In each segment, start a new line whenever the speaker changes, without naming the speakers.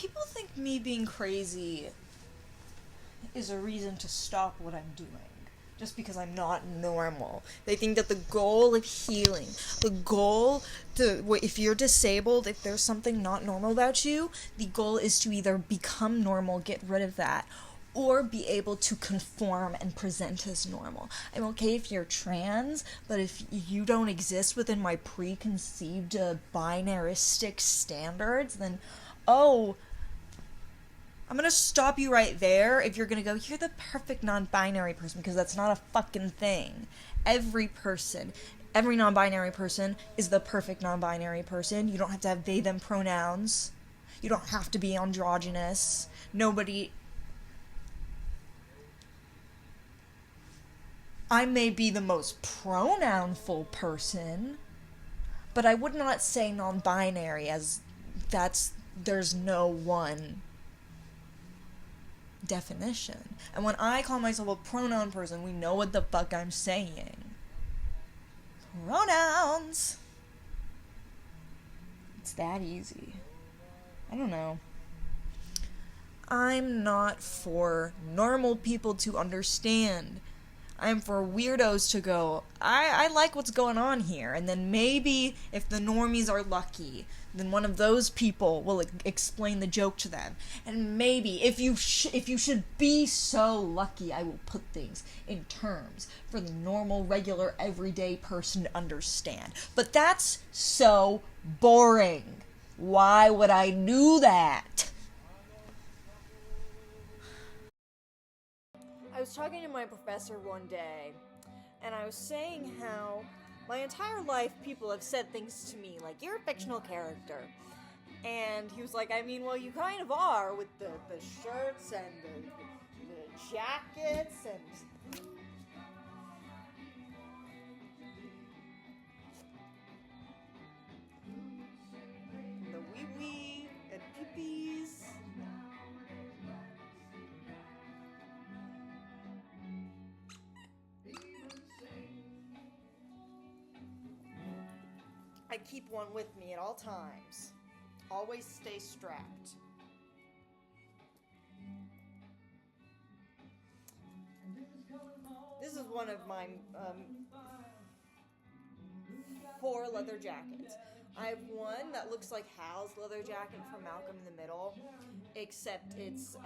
People think me being crazy is a reason to stop what I'm doing. Just because I'm not normal. They think that the goal of healing, the goal to, if you're disabled, if there's something not normal about you, the goal is to either become normal, get rid of that, or be able to conform and present as normal. I'm okay if you're trans, but if you don't exist within my preconceived binaristic standards, then, oh, I'm gonna stop you right there if you're gonna go, you're the perfect non-binary person, because that's not a fucking thing. Every non-binary person is the perfect non-binary person. You don't have to have they, them pronouns. You don't have to be androgynous. I may be the most pronounful person, but I would not say non-binary, as there's no one definition. And when I call myself a pronoun person, we know what the fuck I'm saying. Pronouns! It's that easy. I don't know. I'm not for normal people to understand. I'm for weirdos to go, I like what's going on here. And then maybe, if the normies are lucky, then one of those people will explain the joke to them. And maybe, if you should be so lucky, I will put things in terms for the normal, regular, everyday person to understand. But that's so boring. Why would I do that? I was talking to my professor one day, and I was saying how my entire life people have said things to me like, you're a fictional character. And he was like, I mean, well, you kind of are, with the shirts and the jackets and the wee-wee and pee-pees. I keep one with me at all times. Always stay strapped. This is one of my 4 leather jackets. I have one that looks like Hal's leather jacket from Malcolm in the Middle, except it's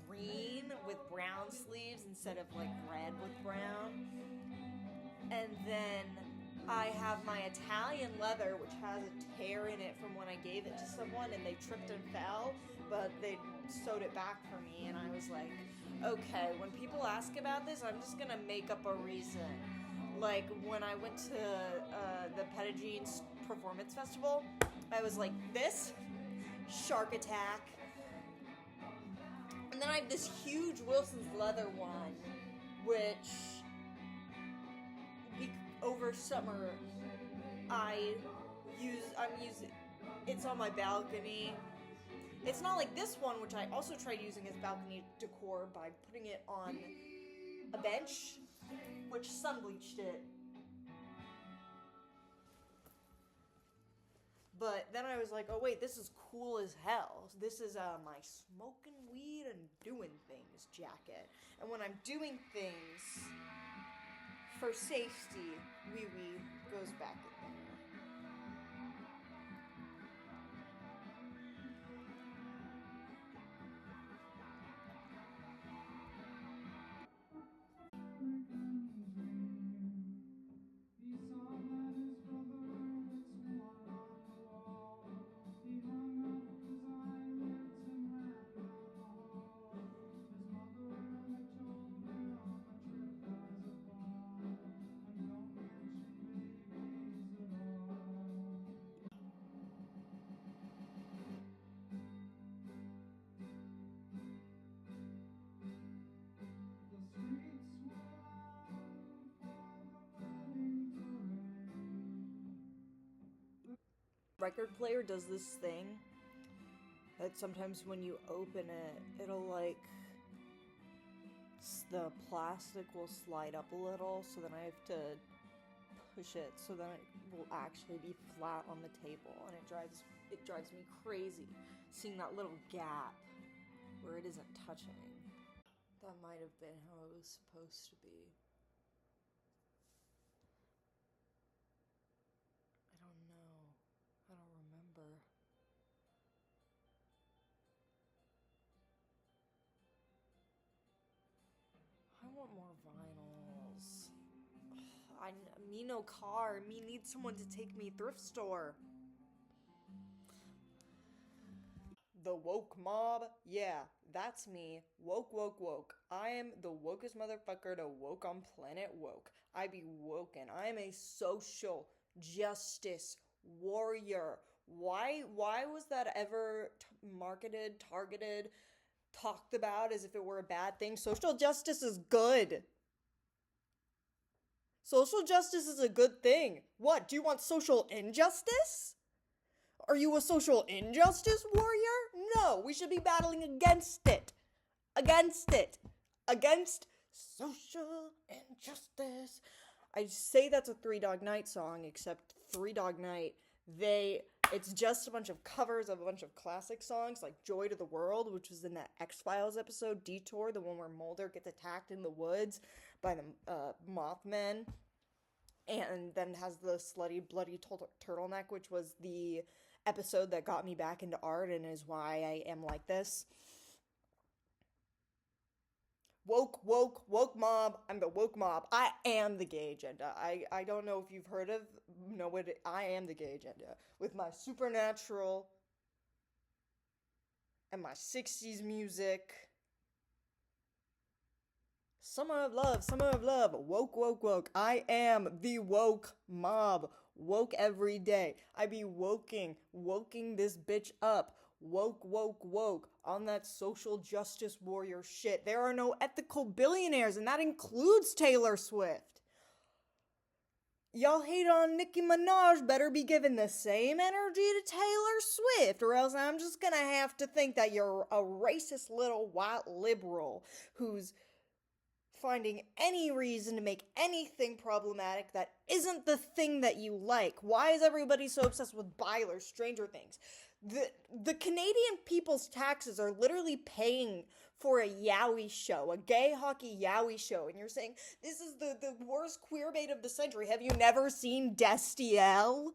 green with brown sleeves instead of like red with brown. And then I have my Italian leather, which has a tear in it from when I gave it to someone and they tripped and fell, but they sewed it back for me, and I was like, okay, when people ask about this, I'm just gonna make up a reason. Like, when I went to the Pettigene's Performance Festival, I was like, this, Shark Attack, and then I have this huge Wilson's leather one, which over summer I'm using, it's on my balcony. It's not like this one, which I also tried using as balcony decor by putting it on a bench, which sun bleached it. But then I was like, oh wait, this is cool as hell. This is my smoking weed and doing things jacket. And when I'm doing things for safety, wee-wee goes back in there. Record player does this thing that sometimes when you open it, it'll like, the plastic will slide up a little, so then I have to push it so then it will actually be flat on the table, and it drives it drives me crazy seeing that little gap where it isn't touching. That might have been how it was supposed to be. I don't know. I don't remember. I want more vinyls. Me no car. Me need someone to take me thrift store. The woke mob? Yeah, that's me. Woke, woke, woke. I am the wokest motherfucker to woke on planet woke. I be woken. I am a social justice warrior. Why was that ever marketed, targeted, talked about as if it were a bad thing? Social justice is good. Social justice is a good thing. What, do you want social injustice? Are you a social injustice warrior? No, we should be battling against it. Against it. Against social injustice. I say that's a Three Dog Night song, except Three Dog Night, it's just a bunch of covers of a bunch of classic songs, like Joy to the World, which was in that X-Files episode, Detour, the one where Mulder gets attacked in the woods by the Mothmen, and then has the slutty, bloody turtleneck, which was the episode that got me back into art and is why I am like this. Woke mob. I'm the woke mob. I am the gay agenda. I don't know if you've heard of, I am the gay agenda. With my supernatural and my 60s music. Summer of love. Woke. I am the woke mob. Woke every day. I be woking this bitch up. Woke, on that social justice warrior shit. There are no ethical billionaires, and that includes Taylor Swift. Y'all hate on Nicki Minaj, better be giving the same energy to Taylor Swift, or else I'm just gonna have to think that you're a racist little white liberal who's finding any reason to make anything problematic that isn't the thing that you like. Why is everybody so obsessed with Byler, Stranger Things? The Canadian people's taxes are literally paying for a Yowie show, a gay hockey Yowie show, and you're saying, this is the worst queer bait of the century. Have you never seen Destiel?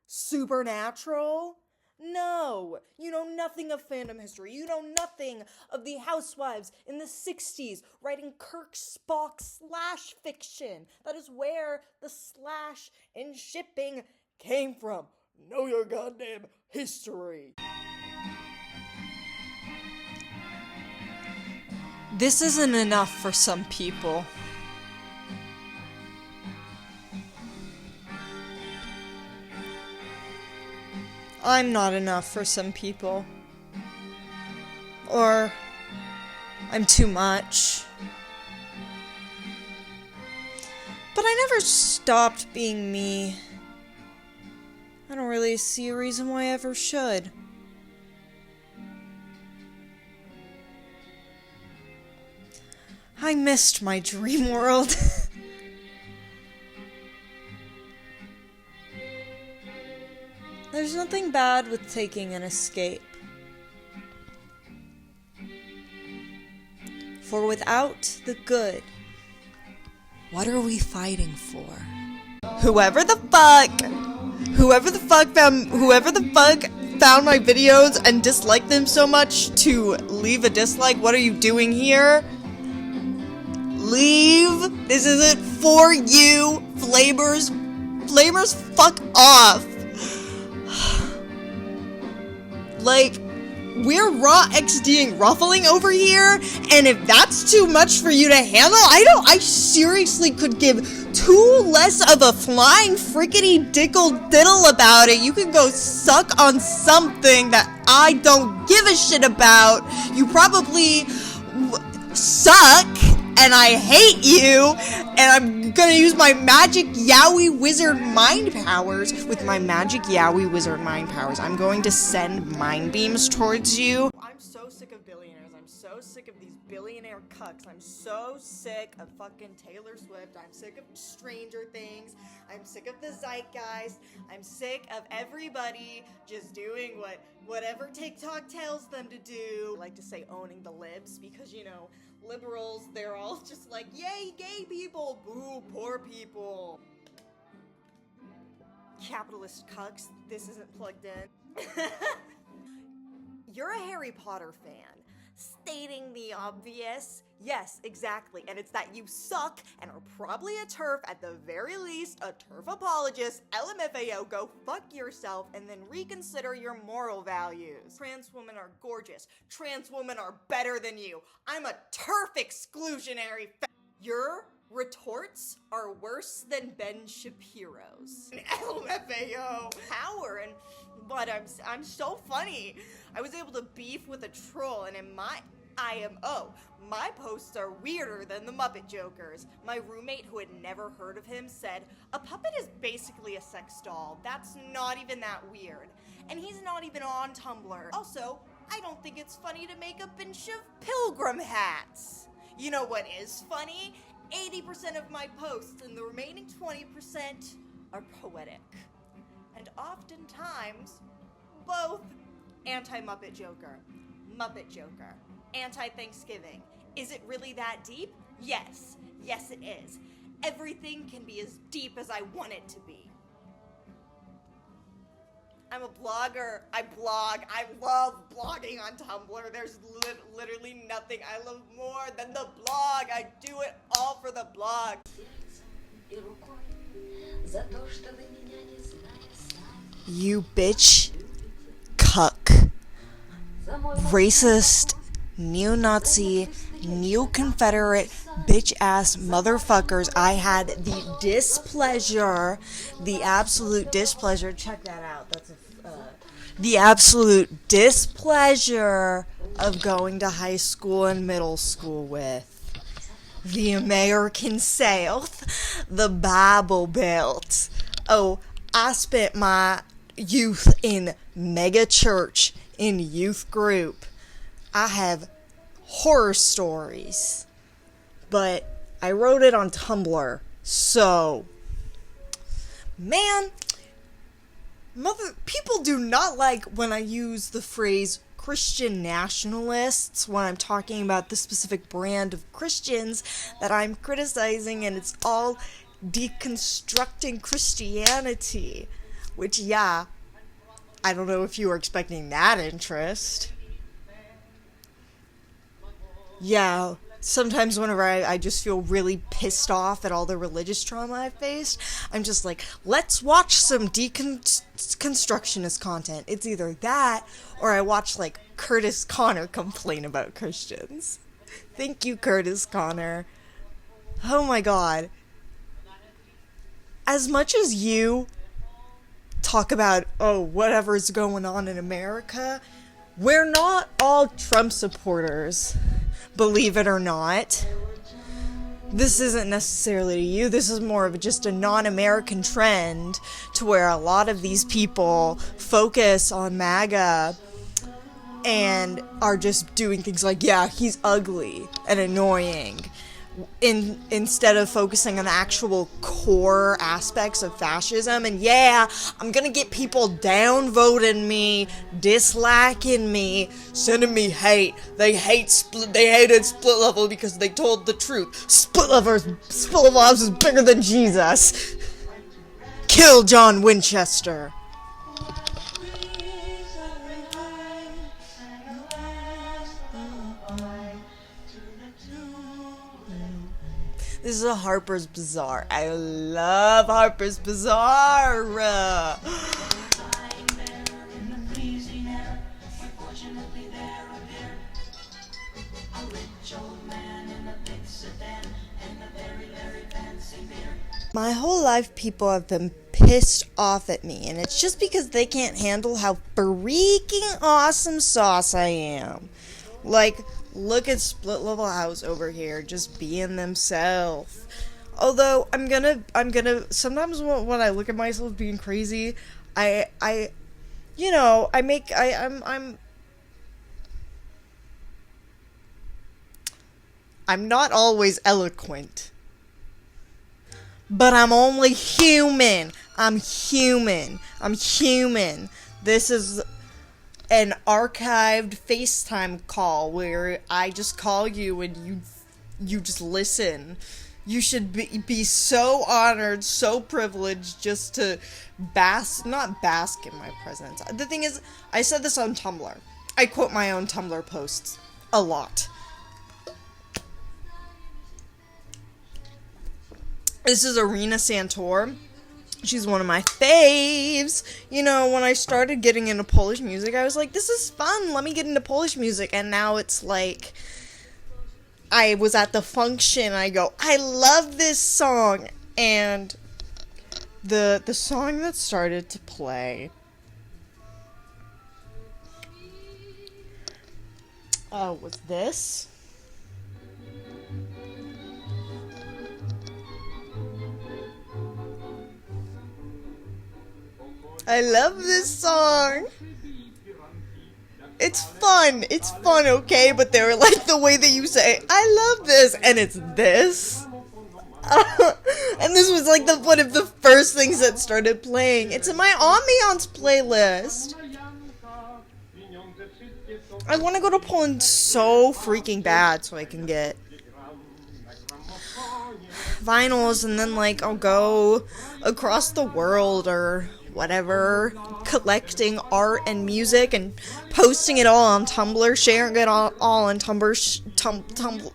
Supernatural? No, you know nothing of fandom history. You know nothing of the housewives in the 60s writing Kirk Spock slash fiction. That is where the slash in shipping came from. Know your goddamn history. This isn't enough for some people. I'm not enough for some people. Or I'm too much. But I never stopped being me. I don't really see a reason why I ever should. I missed my dream world. There's nothing bad with taking an escape. For without the good, what are we fighting for? Whoever the fuck found my videos and disliked them so much to leave a dislike, what are you doing here? Leave. This isn't for you. Flamers, fuck off. Like, we're raw XDing ruffling over here, and if that's too much for you to handle, I seriously could give two less of a flying frickety dickle diddle about it. You could go suck on something that I don't give a shit about. You probably suck, and I hate you, and I'm gonna use my magic Yowie wizard mind powers. With my magic Yowie wizard mind powers, I'm going to send mind beams towards you. I'm so sick of billionaires. I'm so so sick of these billionaire cucks. I'm so sick of fucking Taylor Swift. I'm sick of Stranger Things. I'm sick of the zeitgeist. I'm sick of everybody just doing whatever TikTok tells them to do. I like to say owning the libs because, you know, liberals, they're all just like, yay, gay people, boo, poor people. Capitalist cucks, this isn't plugged in. You're a Harry Potter fan. Stating the obvious. Yes, exactly. And it's that you suck and are probably a TERF, at the very least, a TERF apologist. LMFAO, go fuck yourself and then reconsider your moral values. Trans women are gorgeous. Trans women are better than you. I'm a TERF exclusionary Your retorts are worse than Ben Shapiro's. LMFAO power, but I'm so funny. I was able to beef with a troll, and in my IMO, my posts are weirder than the Muppet Jokers. My roommate, who had never heard of him, said, "A puppet is basically a sex doll. That's not even that weird." And he's not even on Tumblr. Also, I don't think it's funny to make a bunch of pilgrim hats. You know what is funny? 80% of my posts and the remaining 20% are poetic. And oftentimes, both anti-Muppet Joker, Muppet Joker, anti-Thanksgiving. Is it really that deep? Yes. Yes, it is. Everything can be as deep as I want it to be. I'm a blogger. I blog. I love blogging on Tumblr. There's literally nothing I love more than the blog. I do it all for the blog. You bitch, cuck, racist, neo-Nazi, neo-Confederate, bitch-ass motherfuckers. I had the displeasure, the absolute displeasure, check that out, that's the absolute displeasure of going to high school and middle school with the American South, the Bible Belt. Oh, I spent my youth in mega church, in youth group. I have horror stories, but I wrote it on Tumblr, so, man, people do not like when I use the phrase Christian nationalists when I'm talking about the specific brand of Christians that I'm criticizing, and it's all deconstructing Christianity, which, yeah, I don't know if you were expecting that interest. Yeah, sometimes whenever I just feel really pissed off at all the religious trauma I've faced, I'm just like, let's watch some deconstructionist content. It's either that, or I watch, like, Curtis Connor complain about Christians. Thank you, Curtis Connor. Oh my god. As much as you talk about, oh, whatever's going on in America, we're not all Trump supporters. Believe it or not. This isn't necessarily you. This is more of just a non-American trend to where a lot of these people focus on MAGA and are just doing things like, yeah, he's ugly and annoying, instead of focusing on the actual core aspects of fascism. And yeah, I'm gonna get people downvoting me, disliking me, sending me hate. They hated Split Level because they told the truth. Split Level is bigger than Jesus. Kill John Winchester. This is a Harper's Bazaar. I love Harper's Bazaar. My whole life people have been pissed off at me, and it's just because they can't handle how freaking awesome sauce I am. Like, look at Split Level House over here, just being themselves. Although, I'm gonna, sometimes when I look at myself being crazy, I'm I'm not always eloquent. But I'm only human. I'm human. I'm human. This is an archived FaceTime call where I just call you and you just listen. You should be so honored, so privileged just to not bask in my presence. The thing is, I said this on Tumblr. I quote my own Tumblr posts a lot. This is Arena Santor. She's one of my faves. You know, when I started getting into Polish music, I was like, this is fun. Let me get into Polish music. And now it's like, I was at the function, I go, I love this song, and the song that started to play was this. I love this song. It's fun, okay? But they were like, the way that you say, I love this, and it's this. And this was like one of the first things that started playing. It's in my ambiance playlist. I want to go to Poland so freaking bad so I can get vinyls, and then like I'll go across the world or whatever, collecting art and music and posting it all on Tumblr, sharing it all on Tumblr. Tumblr.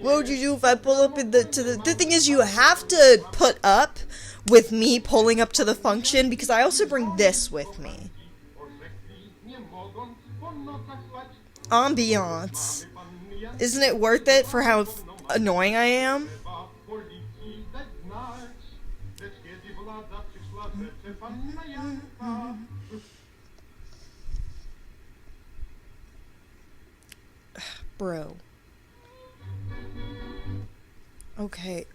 What would you do if I pull up the thing is, you have to put up with me pulling up to the function because I also bring this with me. Ambiance. Isn't it worth it for how annoying I am? Bro. Okay.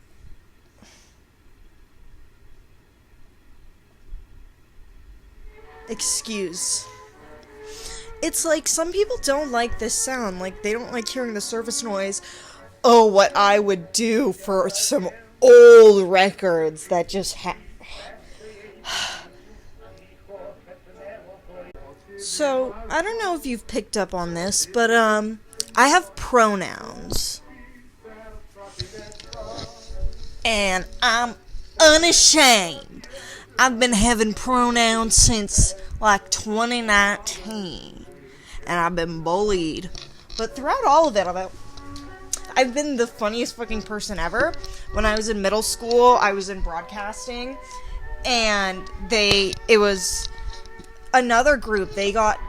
Excuse. It's like, some people don't like this sound. Like, they don't like hearing the surface noise. Oh, what I would do for some old records that just So, I don't know if you've picked up on this, but, I have pronouns. And I'm unashamed. I've been having pronouns since, like, 2019. And I've been bullied. But throughout all of it, I've been the funniest fucking person ever. When I was in middle school, I was in broadcasting. And it was another group. They got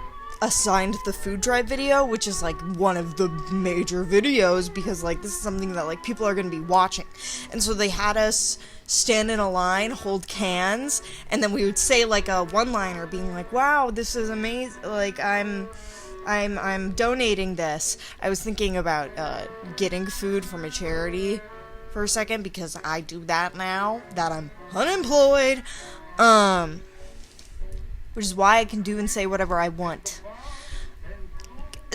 assigned the food drive video, which is like one of the major videos because like this is something that like people are going to be watching. And so they had us stand in a line, hold cans, and then we would say like a one-liner being like, wow, this is amazing, like I'm donating this. I was thinking about getting food from a charity for a second because I do that now that I'm unemployed, which is why I can do and say whatever I want.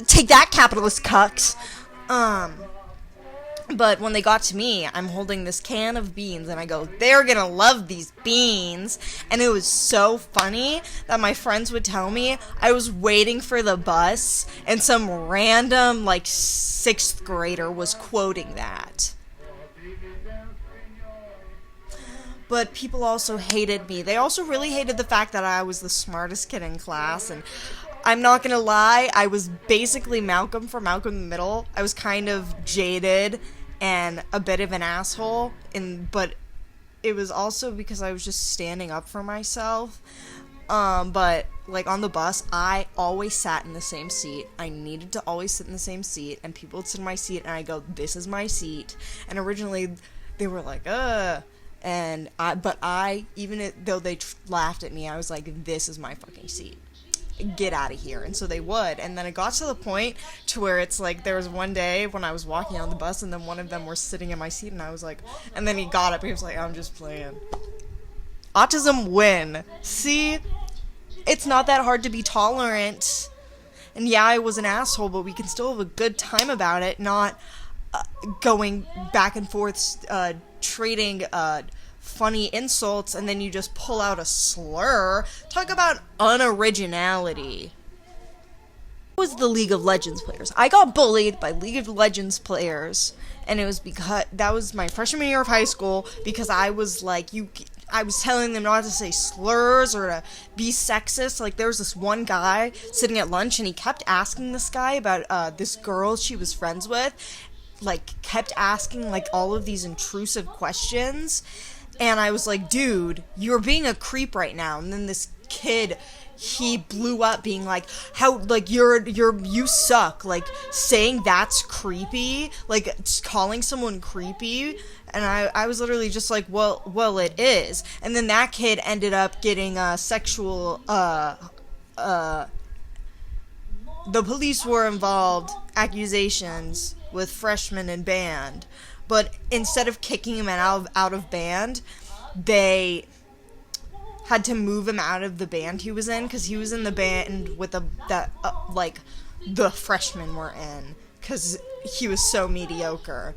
Take that, capitalist cucks. But when they got to me, I'm holding this can of beans, and I go, they're gonna love these beans. And it was so funny that my friends would tell me I was waiting for the bus, and some random, like, 6th grader was quoting that. But people also hated me. They also really hated the fact that I was the smartest kid in class, and I'm not gonna lie, I was basically Malcolm from Malcolm in the Middle. I was kind of jaded and a bit of an asshole, but it was also because I was just standing up for myself. But, like, on the bus, I always sat in the same seat. I needed to always sit in the same seat, and people would sit in my seat, and I go, this is my seat. And originally, they were like, and even though they laughed at me, I was like, this is my fucking seat. Get out of here. And so they would. And then it got to the point to where it's like, there was one day when I was walking on the bus, and then one of them were sitting in my seat, and I was like, and then he got up, and he was like, I'm just playing. Autism win. See? It's not that hard to be tolerant. And yeah, I was an asshole, but we can still have a good time about it, not going back and forth, trading funny insults, and then you just pull out a slur. Talk about unoriginality. Was the League of Legends players. I got bullied by League of Legends players, and it was because that was my freshman year of high school, because I was like, I was telling them not to say slurs or to be sexist. Like, there was this one guy sitting at lunch, and he kept asking this guy about this girl she was friends with, like, kept asking, like, all of these intrusive questions, and I was like, dude, you're being a creep right now. And then this kid, he blew up being like, how, like, you suck, like, saying that's creepy, like, calling someone creepy, and I was literally just like, well, it is. And then that kid ended up getting sexual, the police were involved, accusations with freshmen in band, but instead of kicking him out of band, they had to move him out of the band he was in, because he was in the band with the freshmen were in, because he was so mediocre.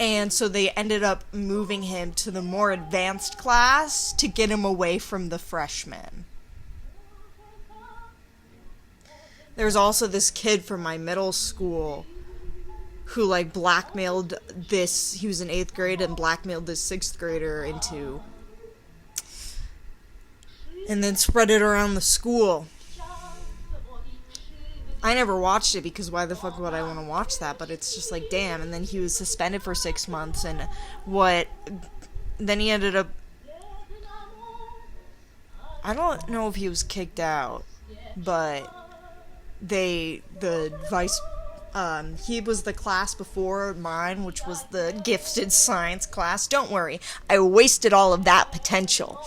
And so they ended up moving him to the more advanced class to get him away from the freshmen. There's also this kid from my middle school who, like, blackmailed this, he was in 8th grade, and blackmailed this 6th grader into, and then spread it around the school. I never watched it, because why the fuck would I want to watch that? But it's just like, damn. And then he was suspended for 6 months, and then he ended up, I don't know if he was kicked out, but he was the class before mine, which was the gifted science class. Don't worry, I wasted all of that potential.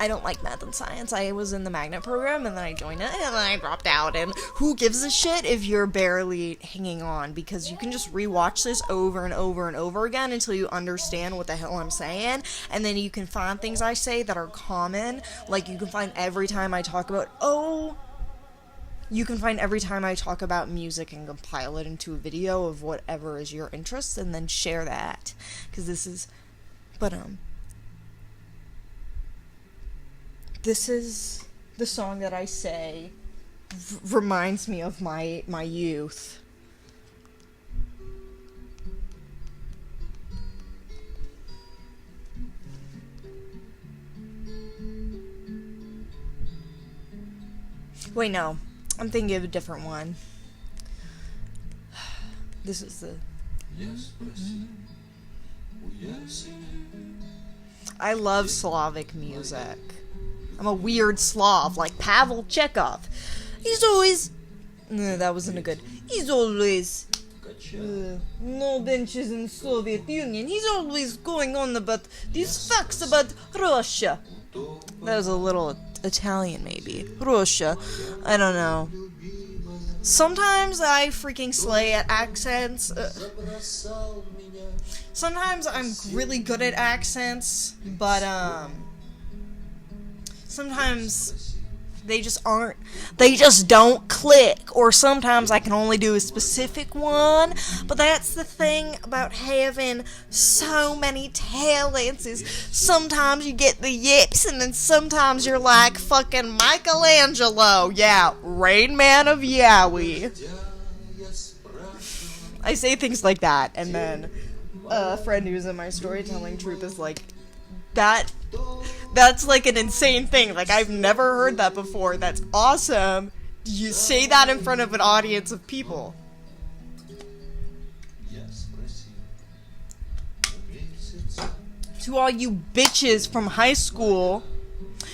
I don't like math and science. I was in the magnet program, and then I joined it, and then I dropped out, and who gives a shit if you're barely hanging on, because you can just rewatch this over and over and over again until you understand what the hell I'm saying, and then you can find things I say that are common, like you can find every time I talk about, music and compile it into a video of whatever is your interest, and then share that, because this is the song that I say reminds me of my youth. Wait, no. I'm thinking of a different one. This is the... I love Slavic music. I'm a weird Slav, like Pavel Chekhov. He's always... No, that wasn't a good... He's always... no benches in Soviet Union. He's always going on about these facts about Russia. That was a little Italian, maybe. Russia. I don't know. Sometimes I freaking slay at accents. Sometimes I'm really good at accents, but, sometimes they just aren't, they just don't click, or sometimes I can only do a specific one, but that's the thing about having so many talents, is sometimes you get the yips, and then sometimes you're like fucking Michelangelo, yeah, Rain Man of Yowie. I say things like that, and then a friend who's in my storytelling troupe is like, that's like an insane thing. Like, I've never heard that before. That's awesome. You say that in front of an audience of people. To all you bitches from high school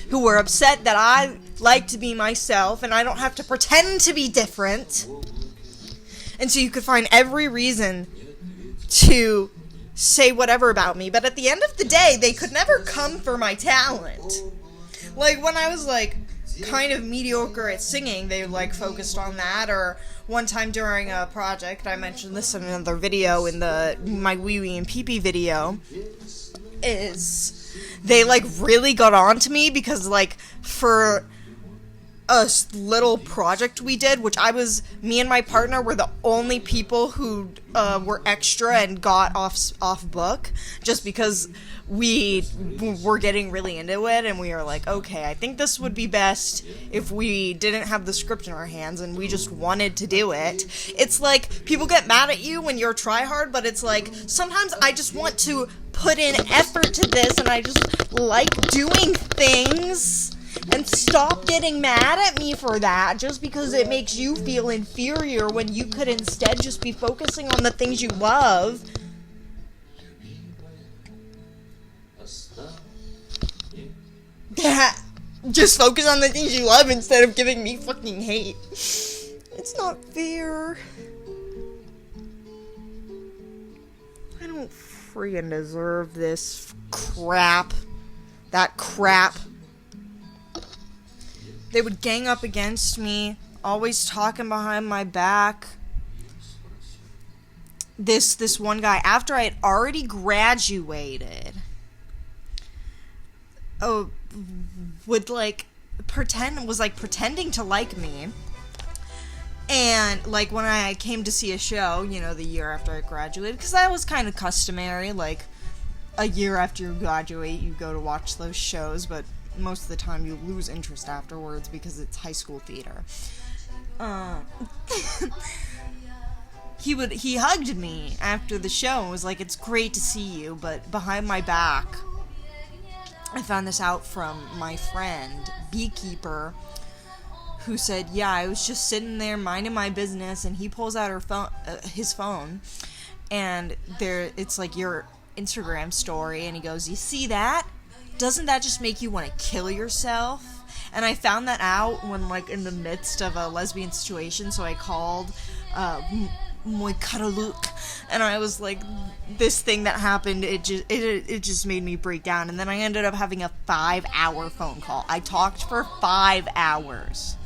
who were upset that I like to be myself and I don't have to pretend to be different, and so you could find every reason to say whatever about me, but at the end of the day, they could never come for my talent. Like, when I was, like, kind of mediocre at singing, they, like, focused on that, or one time during a project, I mentioned this in another video, in my Wee Wee and Pee Pee video, is they, like, really got on to me because, like, for a little project we did, which me and my partner were the only people who were extra and got off book, just because we were getting really into it, and we were like, okay, I think this would be best if we didn't have the script in our hands and we just wanted to do it. It's like, people get mad at you when you're try hard, but it's like, sometimes I just want to put in effort to this, and I just like doing things. And stop getting mad at me for that, just because it makes you feel inferior when you could instead just be focusing on the things you love. Yeah, just focus on the things you love instead of giving me fucking hate. It's not fair. I don't freaking deserve this crap. That crap. They would gang up against me, always talking behind my back. This one guy, after I had already graduated, would, like, pretending to like me. And, like, when I came to see a show, you know, the year after I graduated, because that was kind of customary, like, a year after you graduate, you go to watch those shows, but most of the time you lose interest afterwards because it's high school theater. He hugged me after the show and was like, it's great to see you, but behind my back, I found this out from my friend, Beekeeper, who said, yeah, I was just sitting there minding my business, and he pulls out his phone, and it's like your Instagram story, and he goes, you see that? Doesn't that just make you want to kill yourself? And I found that out when, like, in the midst of a lesbian situation, so I called Moy Karaluk, and I was like, this thing that happened, it just made me break down. And then I ended up having a 5-hour phone call. I talked for 5 hours.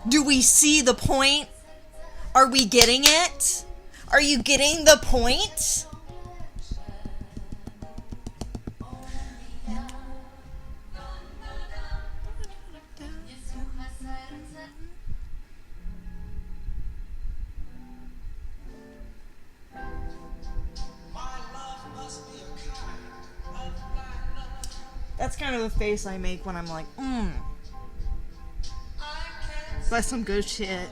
Do we see the point? Are we getting it? Are you getting the point? That's kind of a face I make when I'm like, that's some good shit.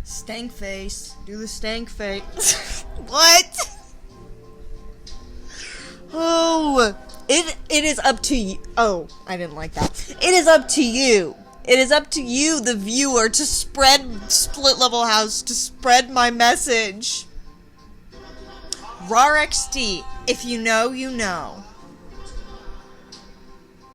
Stank face. Do the stank face. What? Oh, it is up to you. Oh, I didn't like that. It is up to you. It is up to you, the viewer, to spread Split Level House, to spread my message. RARXD, if you know, you know.